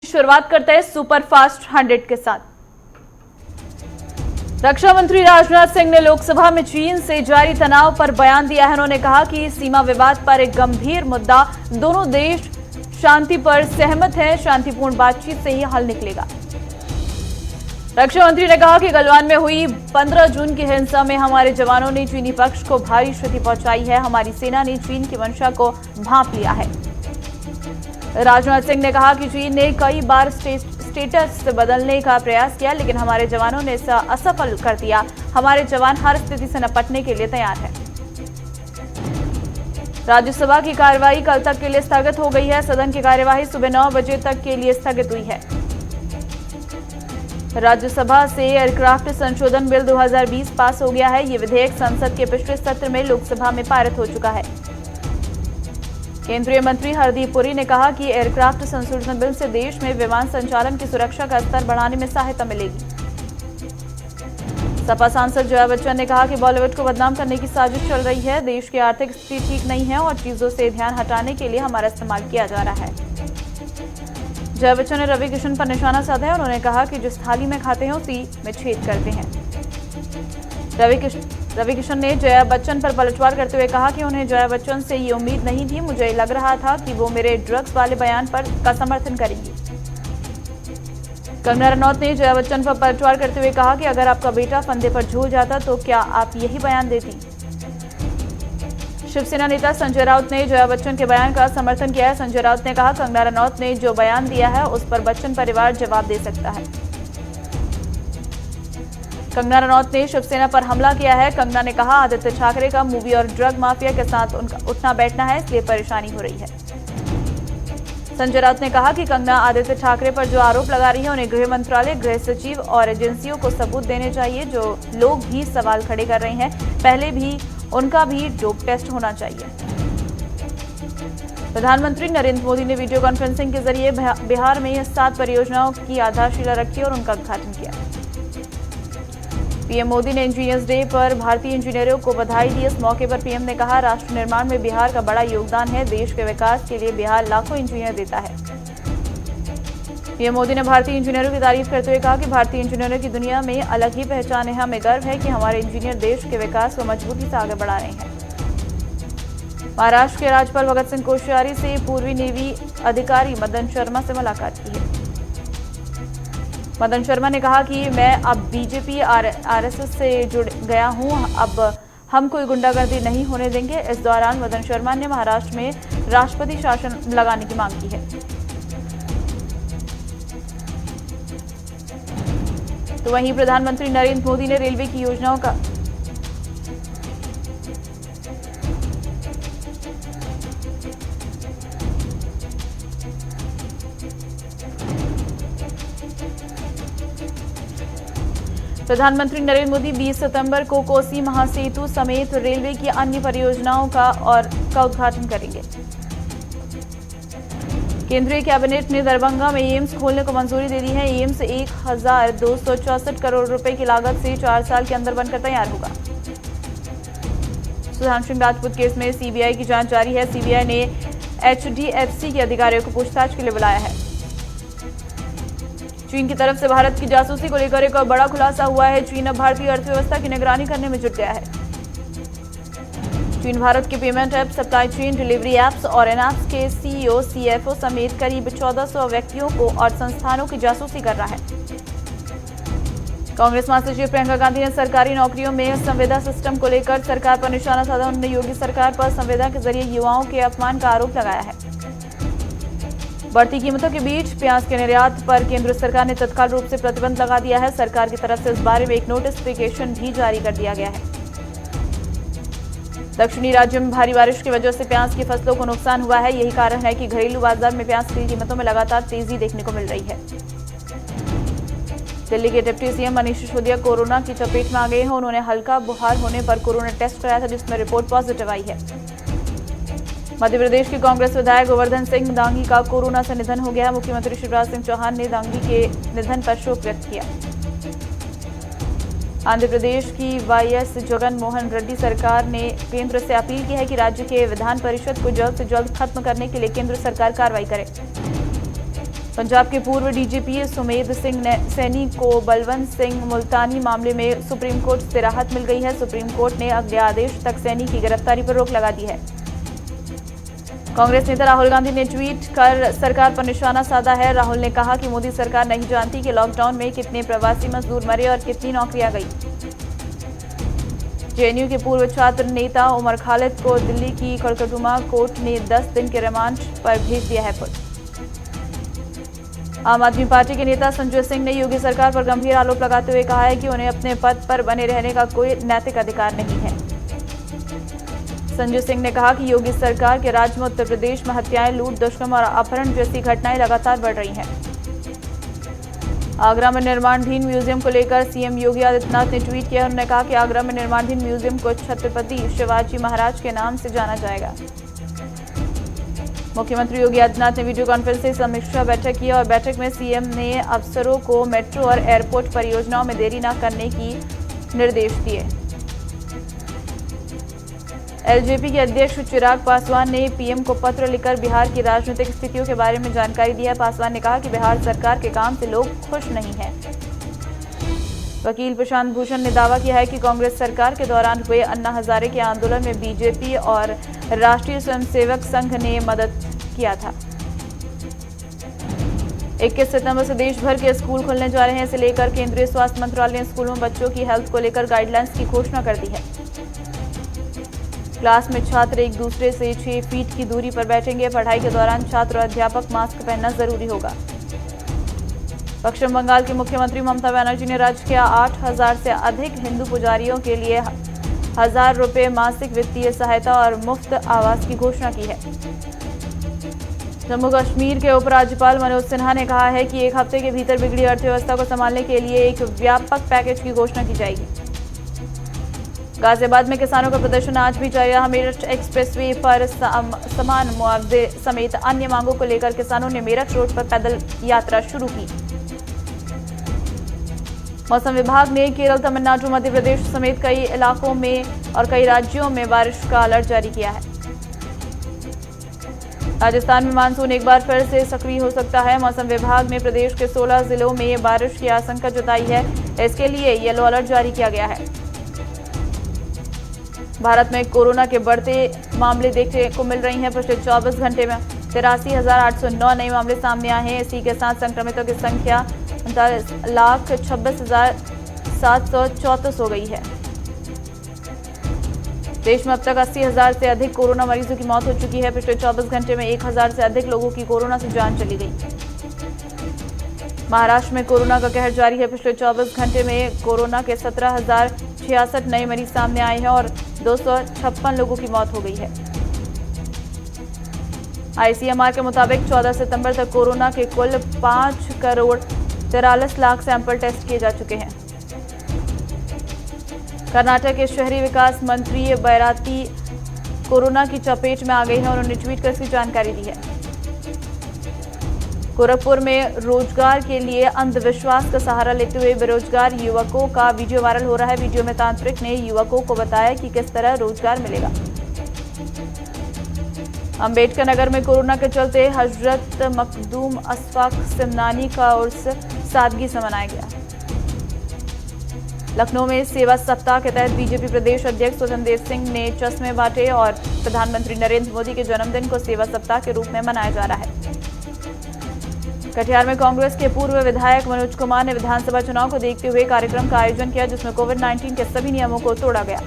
शुरुआत करते हैं सुपरफास्ट 100 के साथ। रक्षा मंत्री राजनाथ सिंह ने लोकसभा में चीन से जारी तनाव पर बयान दिया है। उन्होंने कहा कि सीमा विवाद पर एक गंभीर मुद्दा, दोनों देश शांति पर सहमत हैं, शांतिपूर्ण बातचीत से ही हल निकलेगा। रक्षा मंत्री ने कहा कि गलवान में हुई 15 जून की हिंसा में हमारे जवानों ने चीनी पक्ष को भारी क्षति पहुंचाई है। हमारी सेना ने चीन की मंशा को भांप लिया है। राजनाथ सिंह ने कहा कि चीन ने कई बार स्टेटस बदलने का प्रयास किया, लेकिन हमारे जवानों ने इसे असफल कर दिया। हमारे जवान हर स्थिति से निपटने के लिए तैयार हैं। राज्यसभा की कार्यवाही कल तक के लिए स्थगित हो गई है। सदन की कार्यवाही सुबह 9 बजे तक के लिए स्थगित हुई है। राज्यसभा से एयरक्राफ्ट संशोधन बिल 2020 पास हो गया है। ये विधेयक संसद के पिछले सत्र में लोकसभा में पारित हो चुका है। केंद्रीय मंत्री हरदीप पुरी ने कहा कि एयरक्राफ्ट संशोधन बिल से देश में विमान संचालन की सुरक्षा का स्तर बढ़ाने में सहायता मिलेगी। सपा सांसद जया बच्चन ने कहा कि बॉलीवुड को बदनाम करने की साजिश चल रही है। देश की आर्थिक स्थिति ठीक नहीं है और चीजों से ध्यान हटाने के लिए हमारा इस्तेमाल किया जा रहा है। जया बच्चन ने रवि किशन पर निशाना साधा है। उन्होंने कहा कि जिस थाली में खाते हैं उसी में छेद करते हैं। रवि किशन ने जया बच्चन पर पलटवार करते हुए कहा कि उन्हें जया बच्चन से ये उम्मीद नहीं थी। मुझे लग रहा था कि वो मेरे ड्रग्स वाले बयान का समर्थन करेंगी। कंगना रनौत ने जया बच्चन पर पलटवार करते हुए कहा कि अगर आपका बेटा फंदे पर झूल जाता तो क्या आप यही बयान देती। शिवसेना नेता संजय राउत ने जया बच्चन के बयान का समर्थन किया है। संजय राउत ने कहा, कंगना रनौत ने जो बयान दिया है उस पर बच्चन परिवार जवाब दे सकता है। कंगना रनौत ने शिवसेना पर हमला किया है। कंगना ने कहा, आदित्य ठाकरे का मूवी और ड्रग माफिया के साथ उनका उठना बैठना है, इसलिए परेशानी हो रही है। संजय राउत ने कहा कि कंगना आदित्य ठाकरे पर जो आरोप लगा रही है उन्हें गृह मंत्रालय, गृह सचिव और एजेंसियों को सबूत देने चाहिए। जो लोग भी सवाल खड़े कर रहे हैं, पहले भी उनका भी डोप टेस्ट होना चाहिए। प्रधानमंत्री नरेंद्र मोदी ने वीडियो कॉन्फ्रेंसिंग के जरिए बिहार में 7 परियोजनाओं की आधारशिला रखी और उनका उद्घाटन किया। पीएम मोदी ने इंजीनियर्स डे पर भारतीय इंजीनियरों को बधाई दी। इस मौके पर पीएम ने कहा, राष्ट्र निर्माण में बिहार का बड़ा योगदान है। देश के विकास के लिए बिहार लाखों इंजीनियर देता है। पीएम मोदी ने भारतीय इंजीनियरों की तारीफ करते हुए कहा कि भारतीय इंजीनियरों की दुनिया में अलग ही पहचान है। हमें गर्व है कि हमारे इंजीनियर देश के विकास को मजबूती से आगे बढ़ा रहे हैं। महाराष्ट्र के राज्यपाल भगत सिंह कोश्यारी से पूर्वी नेवी अधिकारी मदन शर्मा से मुलाकात की है। मदन शर्मा ने कहा कि मैं अब बीजेपी आरएसएस से जुड़ गया हूं, अब हम कोई गुंडागर्दी नहीं होने देंगे। इस दौरान मदन शर्मा ने महाराष्ट्र में राष्ट्रपति शासन लगाने की मांग की है। तो वहीं प्रधानमंत्री नरेंद्र मोदी ने रेलवे की योजनाओं का प्रधानमंत्री नरेंद्र मोदी 20 सितंबर को कोसी महासेतु समेत रेलवे की अन्य परियोजनाओं का उद्घाटन करेंगे। केंद्रीय कैबिनेट ने दरभंगा में एम्स खोलने को मंजूरी दे दी है। एम्स 1264 करोड़ रुपए की लागत से 4 साल के अंदर बनकर तैयार होगा। सुशांत सिंह राजपूत केस में सीबीआई की जांच जारी है। सीबीआई ने एचडीएफसी के अधिकारियों को पूछताछ के लिए बुलाया है। चीन की तरफ से भारत की जासूसी को लेकर एक बड़ा खुलासा हुआ है। चीन अब भारतीय अर्थव्यवस्था की निगरानी करने में जुट गया है। चीन भारत के payment app, supply chain, delivery apps और इन एप्स के सीईओ, सीएफओ समेत करीब 1400 व्यक्तियों को और संस्थानों की जासूसी कर रहा है। कांग्रेस महासचिव प्रियंका गांधी ने सरकारी नौकरियों में संविदा सिस्टम को लेकर सरकार पर निशाना साधा। उन्होंने योगी सरकार पर संविदा के जरिए युवाओं के अपमान का आरोप लगाया है। बढ़ती कीमतों के बीच प्याज के निर्यात पर केंद्र सरकार ने तत्काल रूप से प्रतिबंध लगा दिया है। सरकार की तरफ से इस बारे में एक नोटिफिकेशन भी जारी कर दिया गया है। दक्षिणी राज्यों में भारी बारिश की वजह से प्याज की फसलों को नुकसान हुआ है। यही कारण है कि घरेलू बाजार में प्याज की कीमतों में लगातार तेजी देखने को मिल रही है। दिल्ली के deputy CM Manish Sisodia corona की चपेट में आ गए हैं। उन्होंने हल्का बुखार होने पर कोरोना टेस्ट कराया था, जिसमें रिपोर्ट पॉजिटिव आई है। मध्य प्रदेश के कांग्रेस विधायक गोवर्धन सिंह दांगी का कोरोना से निधन हो गया। मुख्यमंत्री शिवराज सिंह चौहान ने दांगी के निधन पर शोक व्यक्त किया। आंध्र प्रदेश की वाईएस जगन मोहन रेड्डी सरकार ने केंद्र से अपील की है कि राज्य के विधान परिषद को जल्द से जल्द खत्म करने के लिए केंद्र सरकार कार्रवाई करे। पंजाब के पूर्व डीजीपी सुमेध सिंह सैनी को बलवंत सिंह मुल्तानी मामले में सुप्रीम कोर्ट से राहत मिल गई है। सुप्रीम कोर्ट ने अगले आदेश तक सैनी की गिरफ्तारी पर रोक लगा दी है। कांग्रेस नेता राहुल गांधी ने ट्वीट कर सरकार पर निशाना साधा है। राहुल ने कहा कि मोदी सरकार नहीं जानती कि लॉकडाउन में कितने प्रवासी मजदूर मरे और कितनी नौकरियां गई। जेएनयू के पूर्व छात्र नेता उमर खालिद को दिल्ली की कड़कड़ुमा कोर्ट ने 10 दिन के रिमांड पर भेज दिया है। आम आदमी पार्टी के नेता संजय सिंह ने योगी सरकार पर गंभीर आरोप लगाते हुए कहा है कि उन्हें अपने पद पर बने रहने का कोई नैतिक अधिकार नहीं है। संजय सिंह ने कहा कि योगी सरकार के राज में उत्तर प्रदेश में हत्याएं, लूट, दुष्कर्म और अपहरण जैसी घटनाएं लगातार बढ़ रही हैं। आगरा में निर्माणाधीन म्यूजियम को लेकर सीएम योगी आदित्यनाथ ने ट्वीट किया। उन्होंने कहा कि आगरा में निर्माणाधीन म्यूजियम को छत्रपति शिवाजी महाराज के नाम से जाना जाएगा। मुख्यमंत्री योगी आदित्यनाथ ने वीडियो कॉन्फ्रेंस से समीक्षा बैठक की और बैठक में सीएम ने अफसरों को मेट्रो और एयरपोर्ट परियोजनाओं में देरी न करने की निर्देश दिए। एलजेपी के अध्यक्ष चिराग पासवान ने पीएम को पत्र लिखकर बिहार की राजनीतिक स्थितियों के बारे में जानकारी दी है। पासवान ने कहा कि बिहार सरकार के काम से लोग खुश नहीं हैं। वकील प्रशांत भूषण ने दावा किया है कि कांग्रेस सरकार के दौरान हुए अन्ना हजारे के आंदोलन में बीजेपी और राष्ट्रीय स्वयंसेवक संघ ने मदद किया था। 21 सितंबर से देश भर के स्कूल खुलने जा रहे हैं। इसे लेकर केंद्रीय स्वास्थ्य मंत्रालय ने स्कूलों में बच्चों की हेल्थ को लेकर गाइडलाइंस की घोषणा कर दी है। क्लास में छात्र एक दूसरे से 6 फीट की दूरी पर बैठेंगे। पढ़ाई के दौरान छात्र और अध्यापक मास्क पहनना जरूरी होगा। पश्चिम बंगाल की मुख्यमंत्री ममता बनर्जी ने राज्य के 8,000 से अधिक हिंदू पुजारियों के लिए 1,000 रुपये मासिक वित्तीय सहायता और मुफ्त आवास की घोषणा की है। जम्मू कश्मीर के उपराज्यपाल मनोज सिन्हा ने कहा है कि एक हफ्ते के भीतर बिगड़ी अर्थव्यवस्था को संभालने के लिए एक व्यापक पैकेज की घोषणा की जाएगी। गाजियाबाद में किसानों का प्रदर्शन आज भी जारी रहा। मेरठ एक्सप्रेसवे पर समान मुआवजे समेत अन्य मांगों को लेकर किसानों ने मेरठ रोड पर पैदल यात्रा शुरू की। मौसम विभाग ने केरल, तमिलनाडु, मध्य प्रदेश समेत कई इलाकों में और कई राज्यों में बारिश का अलर्ट जारी किया है। राजस्थान में मानसून एक बार फिर से सक्रिय हो सकता है। मौसम विभाग ने प्रदेश के 16 जिलों में बारिश की आशंका जताई है। इसके लिए येलो अलर्ट जारी किया गया है। भारत में कोरोना के बढ़ते मामले देखने को मिल रही हैं। पिछले 24 घंटे में 83,809 नए मामले सामने आए हैं। इसी के साथ संक्रमितों की संख्या 39,26,734 हो गई है। देश में अब तक 80,000 से अधिक कोरोना मरीजों की मौत हो चुकी है। पिछले 24 घंटे में 1,000 से अधिक लोगों की कोरोना से जान चली गई। महाराष्ट्र में कोरोना का कहर जारी है। पिछले 24 घंटे में कोरोना के 17,066 नए मरीज सामने आए हैं और 256 लोगों की मौत हो गई है। आईसीएमआर के मुताबिक 14 सितंबर तक कोरोना के कुल 5,43,00,000 सैंपल टेस्ट किए जा चुके हैं। कर्नाटक के शहरी विकास मंत्री बैराती कोरोना की चपेट में आ गई है। उन्होंने ट्वीट कर इसकी जानकारी दी है। गोरखपुर में रोजगार के लिए अंधविश्वास का सहारा लेते हुए बेरोजगार युवकों का वीडियो वायरल हो रहा है। वीडियो में तांत्रिक ने युवकों को बताया कि किस तरह रोजगार मिलेगा। अंबेडकर नगर में कोरोना के चलते हजरत मखदूम अशफाक सिमनानी का उर्स सादगी से मनाया गया। लखनऊ में सेवा सप्ताह के तहत बीजेपी प्रदेश अध्यक्ष स्वतंत्र देव सिंह ने चश्मे बांटे और प्रधानमंत्री नरेंद्र मोदी के जन्मदिन को सेवा सप्ताह के रूप में मनाया जा रहा है। कटिहार में कांग्रेस के पूर्व विधायक मनोज कुमार ने विधानसभा चुनाव को देखते हुए कार्यक्रम का आयोजन किया, जिसमें कोविड-19 के सभी नियमों को तोड़ा गया।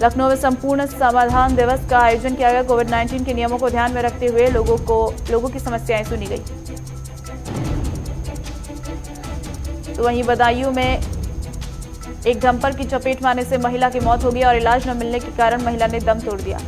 लखनऊ में संपूर्ण समाधान दिवस का आयोजन किया गया। कोविड-19 के नियमों को ध्यान में रखते हुए लोगों की समस्याएं सुनी गई। तो वहीं बदायूं में एक डंपर की चपेट में आने से महिला की मौत हो गई और इलाज न मिलने के कारण महिला ने दम तोड़ दिया।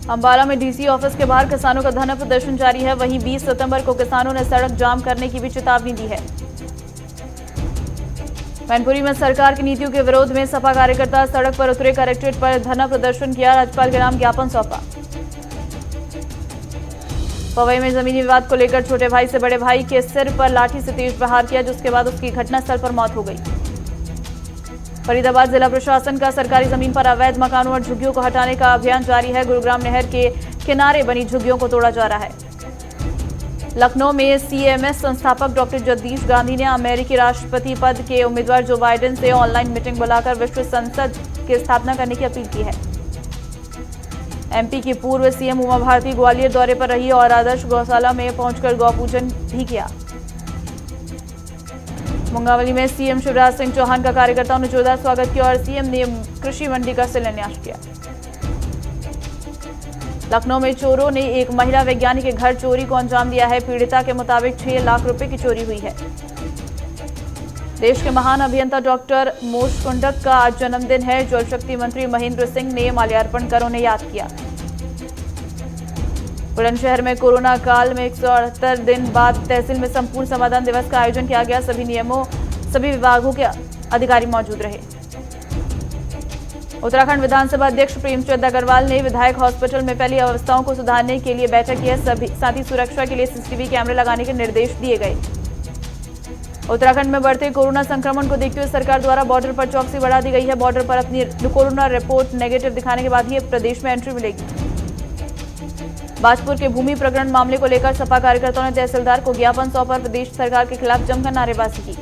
अंबाला में डीसी ऑफिस के बाहर किसानों का धरना प्रदर्शन जारी है। वहीं 20 सितंबर को किसानों ने सड़क जाम करने की भी चेतावनी दी है। मैनपुरी में सरकार की नीतियों के विरोध में सपा कार्यकर्ता सड़क पर उतरे, कलेक्ट्रेट पर धरना प्रदर्शन किया, राज्यपाल के नाम ज्ञापन सौंपा। पवई में जमीनी विवाद को लेकर छोटे भाई से बड़े भाई के सिर पर लाठी से तेज प्रहार किया, जिसके बाद उसकी घटनास्थल पर मौत हो गई। फरीदाबाद जिला प्रशासन का सरकारी जमीन पर अवैध मकानों और झुग्गियों को हटाने का अभियान जारी है। गुरुग्राम नहर के किनारे बनी झुग्गियों को तोड़ा जा रहा है। लखनऊ में सीएमएस संस्थापक डॉक्टर जगदीश गांधी ने अमेरिकी राष्ट्रपति पद के उम्मीदवार जो बाइडेन से ऑनलाइन मीटिंग बुलाकर विश्व संसद की स्थापना करने की अपील की है। एमपी की पूर्व सीएम उमा भारती ग्वालियर दौरे पर रही और आदर्श गौशाला में पहुंचकर गौ पूजन भी किया। मुंगावली में सीएम शिवराज सिंह चौहान का कार्यकर्ताओं ने जोरदार स्वागत किया और सीएम ने कृषि मंडी का शिलान्यास किया। लखनऊ में चोरों ने एक महिला वैज्ञानिक के घर चोरी को अंजाम दिया है। पीड़िता के मुताबिक 6 लाख रुपए की चोरी हुई है। देश के महान अभियंता डॉक्टर मोश कुंडक का आज जन्मदिन है। जल शक्ति मंत्री महेंद्र सिंह ने माल्यार्पण कर उन्हें याद किया। बुलंदशहर में कोरोना काल में 178 दिन बाद तहसील में संपूर्ण समाधान दिवस का आयोजन किया गया। सभी विभागों के अधिकारी मौजूद रहे। उत्तराखंड विधानसभा अध्यक्ष प्रेमचंद अग्रवाल ने विधायक हॉस्पिटल में फैली अवस्थाओं को सुधारने के लिए बैठक की है। साथ ही सुरक्षा के लिए सीसीटीवी कैमरे लगाने के निर्देश दिए गए। उत्तराखंड में बढ़ते कोरोना संक्रमण को देखते हुए सरकार द्वारा बॉर्डर पर चौकसी बढ़ा दी गई है। बॉर्डर पर अपनी कोरोना रिपोर्ट नेगेटिव दिखाने के बाद ही प्रदेश में एंट्री मिलेगी। बाजपुर के भूमि प्रकरण मामले को लेकर सपा कार्यकर्ताओं ने तहसीलदार को ज्ञापन सौंपा, प्रदेश सरकार के खिलाफ जमकर नारेबाजी की।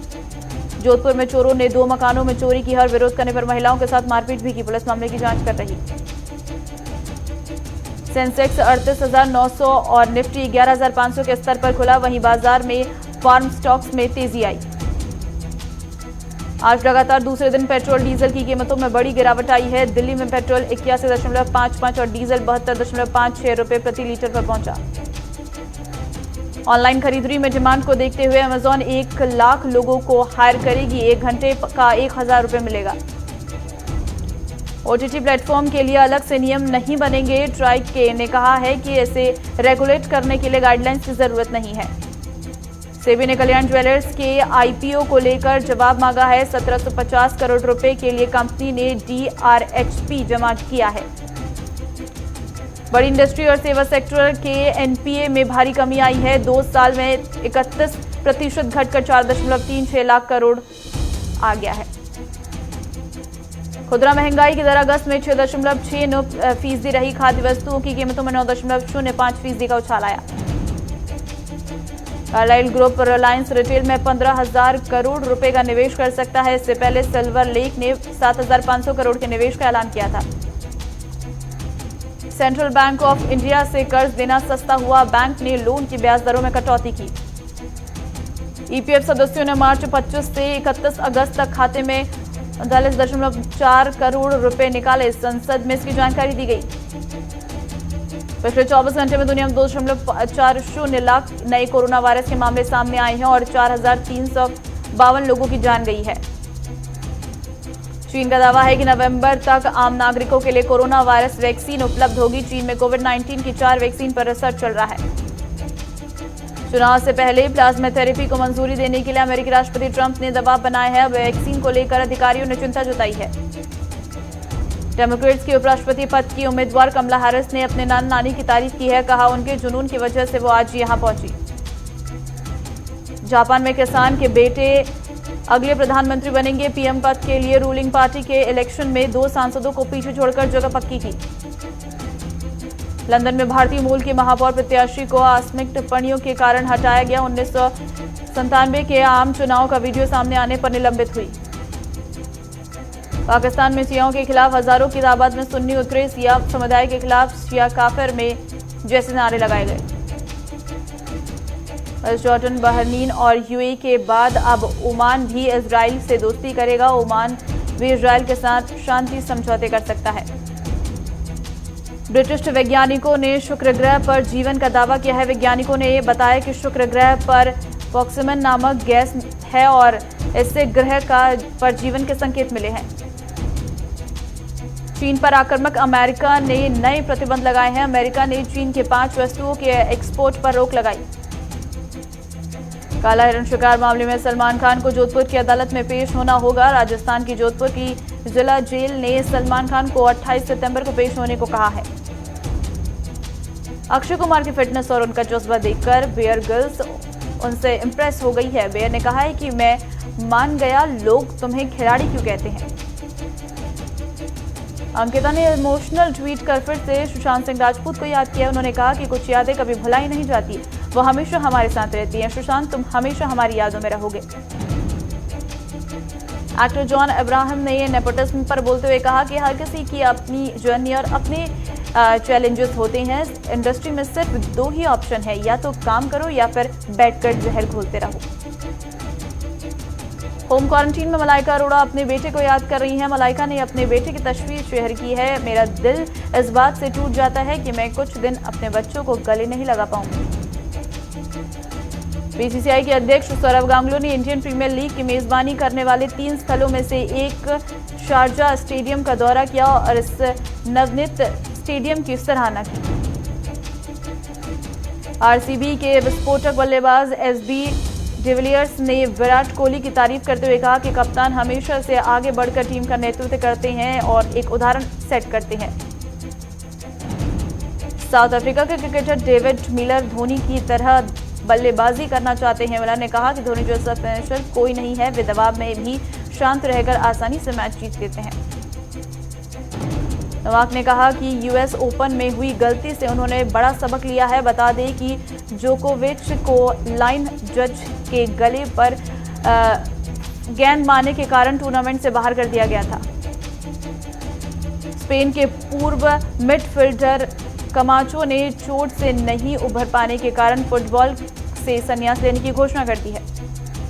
जोधपुर में चोरों ने 2 मकानों में चोरी की और विरोध करने पर महिलाओं के साथ मारपीट भी की। पुलिस मामले की जांच कर रही। सेंसेक्स 38,900 और निफ्टी 11,500 के स्तर पर खुला। वहीं बाजार में फार्म स्टॉक्स में तेजी आई। आज लगातार दूसरे दिन पेट्रोल डीजल की कीमतों में बड़ी गिरावट आई है। दिल्ली में पेट्रोल 81.55 और डीजल 72.56 रुपए प्रति लीटर पर पहुंचा। ऑनलाइन खरीदारी में डिमांड को देखते हुए अमेजॉन 1 लाख लोगों को हायर करेगी। 1 घंटे का 1,000 रुपए मिलेगा। ओटीटी प्लेटफॉर्म के लिए अलग से नियम नहीं बनेंगे। ट्राई ने कहा है कि इसे रेगुलेट करने के लिए गाइडलाइंस की जरूरत नहीं है। सेबी ने कल्याण ज्वेलर्स के आईपीओ को लेकर जवाब मांगा है। 1750 करोड़ रुपए के लिए कंपनी ने डीआरएचपी जमा किया है। बड़ी इंडस्ट्री और सेवा सेक्टर के एनपीए में भारी कमी आई है। 2 साल में 31% घटकर 4.36 लाख करोड़ आ गया है। खुदरा महंगाई की दर अगस्त में 6.69% रही। खाद्य वस्तुओं की कीमतों में 9.05% का उछाल आया। कार्लाइल ग्रुप रिलायंस रिटेल में 15,000 करोड़ रुपए का निवेश कर सकता है। इससे पहले सिल्वर लेक ने 7,500 करोड़ के निवेश का ऐलान किया था। सेंट्रल बैंक ऑफ इंडिया से कर्ज देना सस्ता हुआ। बैंक ने लोन की ब्याज दरों में कटौती की। ईपीएफ सदस्यों ने मार्च 25 से 31 अगस्त तक खाते में 39.4 करोड़ रुपए निकाले। संसद में इसकी जानकारी दी गई। पिछले 24 घंटे में दुनिया में 2.40 लाख नए कोरोना वायरस के मामले सामने आए हैं और 4,352 लोगों की जान गई है। चीन का दावा है कि नवंबर तक आम नागरिकों के लिए कोरोना वायरस वैक्सीन उपलब्ध होगी। चीन में कोविड-19 की 4 वैक्सीन पर रिसर्च चल रहा है। चुनाव से पहले प्लाज्मा थेरेपी को मंजूरी देने के लिए अमेरिकी राष्ट्रपति ट्रंप ने दबाव बनाया है। वैक्सीन को लेकर अधिकारियों ने चिंता जताई है। डेमोक्रेट्स की उपराष्ट्रपति पद की उम्मीदवार कमला हैरिस ने अपने नानी की तारीफ की है। कहा उनके जुनून की वजह से वो आज यहां पहुंची। जापान में किसान के बेटे अगले प्रधानमंत्री बनेंगे। पीएम पद के लिए रूलिंग पार्टी के इलेक्शन में 2 सांसदों को पीछे छोड़कर जगह पक्की की। लंदन में भारतीय मूल के महापौर प्रत्याशी को आकस्मिक टिप्पणियों के कारण हटाया गया। 1997 के आम चुनाव का वीडियो सामने आने पर निलंबित हुई। पाकिस्तान में शियाओं के खिलाफ हजारों की तादाद में सुन्नी उतरे। शिया समुदाय के खिलाफ शिया काफिर में जैसे नारे लगाए गए। जॉर्डन, बहरीन और यूएई के बाद अब ओमान भी इजराइल से दोस्ती करेगा। ओमान भी इजराइल के साथ शांति समझौते कर सकता है। ब्रिटिश वैज्ञानिकों ने शुक्र ग्रह पर जीवन का दावा किया है। वैज्ञानिकों ने बताया कि शुक्र ग्रह पर प्रॉक्सिमन नामक गैस है और इससे ग्रह पर जीवन के संकेत मिले हैं। चीन पर आक्रामक अमेरिका ने नए प्रतिबंध लगाए हैं। अमेरिका ने चीन के 5 वस्तुओं के एक्सपोर्ट पर रोक लगाई। काला हिरण शिकार मामले में सलमान खान को जोधपुर की अदालत में पेश होना होगा। राजस्थान की जोधपुर की जिला जेल ने सलमान खान को 28 सितंबर को पेश होने को कहा है। अक्षय कुमार की फिटनेस और उनका जज्बा देखकर बेयर ग्रिल्स उनसे इंप्रेस हो गई है। बेयर ने कहा है कि मैं मान गया, लोग तुम्हें खिलाड़ी क्यों कहते हैं। अंकिता ने इमोशनल ट्वीट कर फिर से सुशांत सिंह राजपूत को याद किया। उन्होंने कहा कि कुछ यादें कभी भुलाई नहीं जाती, वो हमेशा हमारे साथ रहती हैं। सुशांत, तुम हमेशा हमारी यादों में रहोगे। एक्टर जॉन अब्राहम ने नेपोटिज्म पर बोलते हुए कहा कि हर किसी की अपनी जर्नी और अपने चैलेंजेस होते हैं। इंडस्ट्री में सिर्फ 2 ही ऑप्शन है, या तो काम करो या फिर बैठकर जहर घोलते रहो। होम क्वारंटीन में मलाइका अरोड़ा अपने बेटे को याद कर रही हैं। मलाइका ने अपने बेटे की तस्वीर शेयर की है। मेरा दिल इस बात से टूट जाता है कि मैं कुछ दिन अपने बच्चों को गले नहीं लगा पाऊंगी। बीसीसीआई के अध्यक्ष सौरव गांगुली ने इंडियन प्रीमियर लीग की मेजबानी करने वाले 3 स्थलों में से एक शारजाह स्टेडियम का दौरा किया और इस नवनीत स्टेडियम की सराहना की। आरसीबी के विस्फोटक बल्लेबाज एसबी डिविलियर्स ने विराट कोहली की तारीफ करते हुए कहा कि कप्तान हमेशा से आगे बढ़कर टीम का नेतृत्व करते हैं और एक उदाहरण सेट करते हैं। साउथ अफ्रीका के क्रिकेटर डेविड मिलर धोनी की तरह बल्लेबाजी करना चाहते हैं। मिलर ने कहा कि धोनी जैसा फिनिशर कोई नहीं है, वे दबाव में भी शांत रहकर आसानी से मैच जीत लेते हैं। नोवाक ने कहा कि यूएस ओपन में हुई गलती से उन्होंने बड़ा सबक लिया है। बता दें कि जोकोविच को लाइन जज के गले पर गेंद मारने के कारण टूर्नामेंट से बाहर कर दिया गया था। स्पेन के पूर्व मिडफील्डर कमाचो ने चोट से नहीं उभर पाने के कारण फुटबॉल से संन्यास लेने की घोषणा कर दी है।